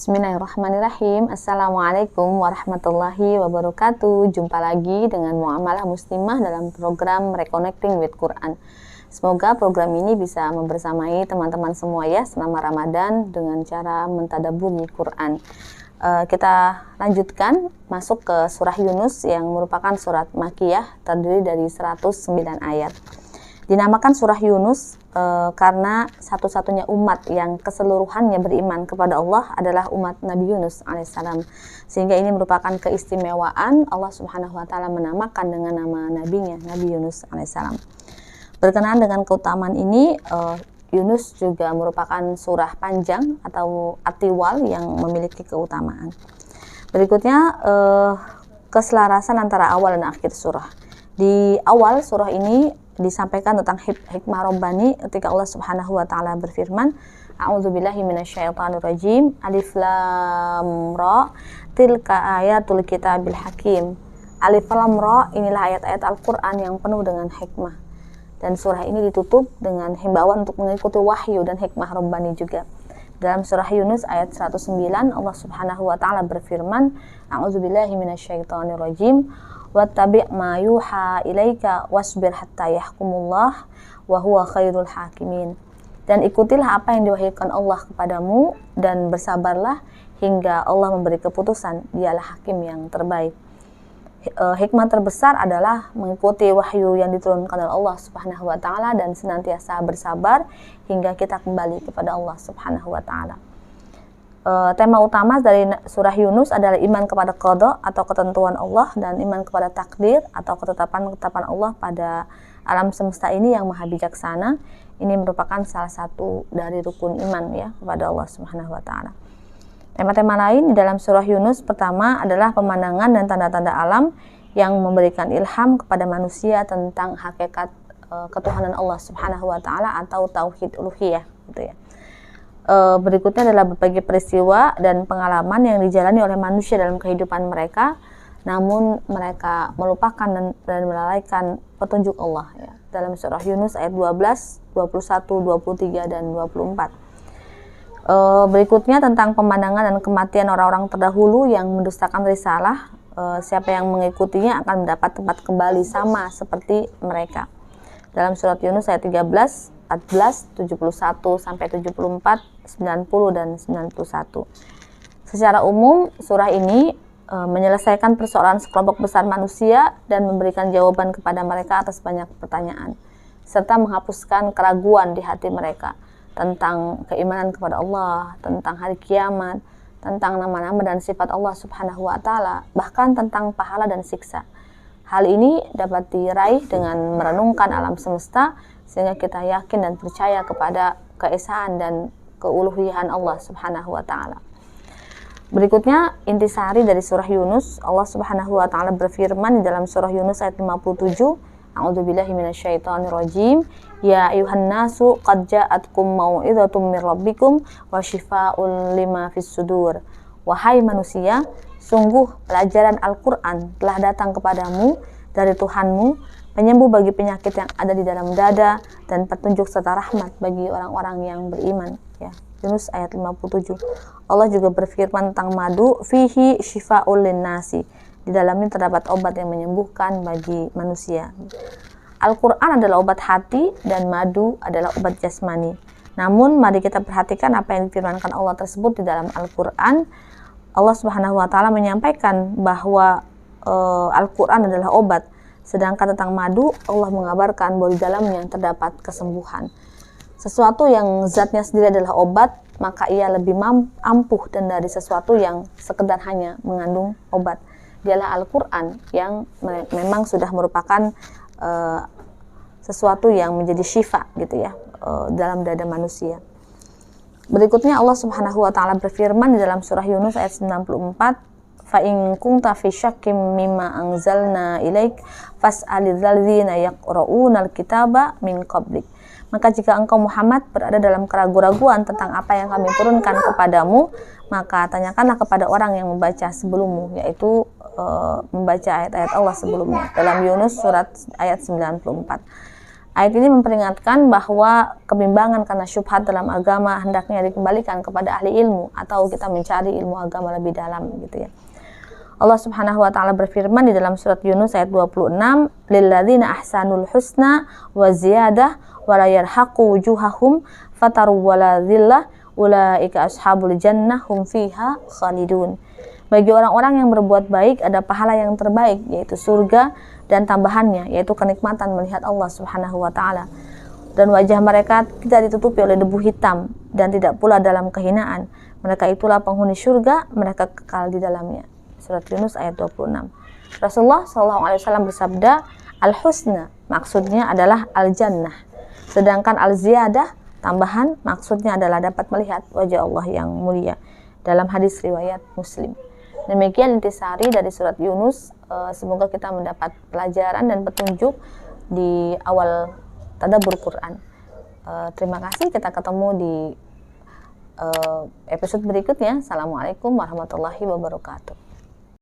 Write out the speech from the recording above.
Bismillahirrahmanirrahim. Assalamualaikum warahmatullahi wabarakatuh. Jumpa lagi dengan Muamalah Muslimah dalam program Reconnecting with Quran. Semoga program ini bisa membersamai teman-teman semua ya selama Ramadan dengan cara mentadabburi Quran. Kita lanjutkan masuk ke surah Yunus yang merupakan surat Makkiyah, terdiri dari 109 ayat. Dinamakan surah Yunus karena satu-satunya umat yang keseluruhannya beriman kepada Allah adalah umat Nabi Yunus alaihissalam. Sehingga ini merupakan keistimewaan Allah Subhanahu wa taala menamakan dengan nama nabinya, Nabi Yunus alaihissalam. Berkenaan dengan keutamaan ini, Yunus juga merupakan surah panjang atau atiwal yang memiliki keutamaan. Berikutnya keselarasan antara awal dan akhir surah. Di awal surah ini disampaikan tentang hikmah Rabbani ketika Allah Subhanahu wa taala berfirman, A'udzubillahi minasyaitonirrajim, Alif Lam Ra, tilka ayatul kitabil hakim. Alif Lam Ra, inilah ayat-ayat Al-Qur'an yang penuh dengan hikmah. Dan surah ini ditutup dengan himbauan untuk mengikuti wahyu dan hikmah Rabbani juga. Dalam surah Yunus ayat 109, Allah Subhanahu wa taala berfirman, A'udzubillahi minasyaitonirrajim, wattabi' ma yuha ilaika wasbir hatta yahkumullah wa huwa khairul hakimin. Dan ikutilah apa yang diwahyukan Allah kepadamu dan bersabarlah hingga Allah memberi keputusan, dialah hakim yang terbaik. Hikmah terbesar adalah mengikuti wahyu yang diturunkan oleh Allah Subhanahu wa taala dan senantiasa bersabar hingga kita kembali kepada Allah Subhanahu wa taala. Tema utama dari surah Yunus adalah iman kepada qada atau ketentuan Allah dan iman kepada takdir atau ketetapan-ketetapan Allah pada alam semesta ini yang maha bijaksana. Ini merupakan salah satu dari rukun iman ya kepada Allah Subhanahu wa taala. Tema-tema lain di dalam surah Yunus pertama adalah pemandangan dan tanda-tanda alam yang memberikan ilham kepada manusia tentang hakikat ketuhanan Allah Subhanahu wa taala atau tauhid uluhiyah gitu ya. Berikutnya adalah berbagai peristiwa dan pengalaman yang dijalani oleh manusia dalam kehidupan mereka, namun mereka melupakan dan melalaikan petunjuk Allah ya. Dalam surah Yunus ayat 12, 21, 23 dan 24. Berikutnya tentang pemandangan dan kematian orang-orang terdahulu yang mendustakan risalah. Siapa yang mengikutinya akan mendapat tempat kembali sama seperti mereka. Dalam surat Yunus ayat 13, 14, 71 sampai 74, 90 dan 91. Secara umum, surah ini menyelesaikan persoalan sekelompok besar manusia dan memberikan jawaban kepada mereka atas banyak pertanyaan, serta menghapuskan keraguan di hati mereka tentang keimanan kepada Allah, tentang hari kiamat, tentang nama-nama dan sifat Allah Subhanahu wa taala, bahkan tentang pahala dan siksa. Hal ini dapat diraih dengan merenungkan alam semesta sehingga kita yakin dan percaya kepada keesaan dan keuluhian Allah Subhanahu wa taala. Berikutnya intisari dari surah Yunus. Allah Subhanahu wa taala berfirman di dalam surah Yunus ayat 57, A'udzubillahi minasyaitonirrajim, ya ayuhan nasu qad ja'atkum mau'izatum mir rabbikum wa syifaa'un lima fis sudur. Wahai manusia, sungguh pelajaran Al-Qur'an telah datang kepadamu dari Tuhanmu, penyembuh bagi penyakit yang ada di dalam dada dan petunjuk serta rahmat bagi orang-orang yang beriman ya. Yunus ayat 57. Allah juga berfirman tentang madu, fihi syifa'ul linnasi. Di dalamnya terdapat obat yang menyembuhkan bagi manusia. Al-Qur'an adalah obat hati dan madu adalah obat jasmani. Namun mari kita perhatikan apa yang difirmankan Allah tersebut di dalam Al-Qur'an. Allah Subhanahu wa taala menyampaikan bahwa Al-Qur'an adalah obat. Sedangkan tentang madu, Allah mengabarkan bahwa di dalamnya terdapat kesembuhan. Sesuatu yang zatnya sendiri adalah obat, maka ia lebih ampuh dan dari sesuatu yang sekedar hanya mengandung obat. Dialah Al-Qur'an yang memang sudah merupakan sesuatu yang menjadi syifa gitu ya dalam dada manusia. Berikutnya Allah Subhanahu wa taala berfirman di dalam surah Yunus ayat 94, fa in kunta fi syakkim mimma anzalna ilaik fas'alil ladzina yaqra'unal kitaba min qablik. Maka jika engkau Muhammad berada dalam keraguan-raguan tentang apa yang kami turunkan kepadamu, maka tanyakanlah kepada orang yang membaca sebelummu, yaitu membaca ayat-ayat Allah sebelumnya. Dalam Yunus surat ayat 94. Ayat ini memperingatkan bahwa kebimbangan karena syubhat dalam agama hendaknya dikembalikan kepada ahli ilmu atau kita mencari ilmu agama lebih dalam gitu ya. Allah Subhanahu wa taala berfirman di dalam surat Yunus ayat 26, "Lilladzina ahsanul husna wa ziyadah wa la yarhaqu wujuhahum fataru wala dhillah ulaika ashabul jannah hum fiha khalidun." Bagi orang-orang yang berbuat baik ada pahala yang terbaik, yaitu surga dan tambahannya, yaitu kenikmatan melihat Allah Subhanahu wa taala. Dan wajah mereka tidak ditutupi oleh debu hitam dan tidak pula dalam kehinaan. Mereka itulah penghuni surga, mereka kekal di dalamnya. Surat Yunus ayat 26. Rasulullah SAW bersabda, al-husna maksudnya adalah al-jannah. Sedangkan al-ziyadah, tambahan, maksudnya adalah dapat melihat wajah Allah yang mulia. Dalam hadis riwayat Muslim. Demikian intisari dari surat Yunus. Semoga kita mendapat pelajaran dan petunjuk di awal tadabbur Quran. Terima kasih, kita ketemu di episode berikutnya. Assalamualaikum warahmatullahi wabarakatuh.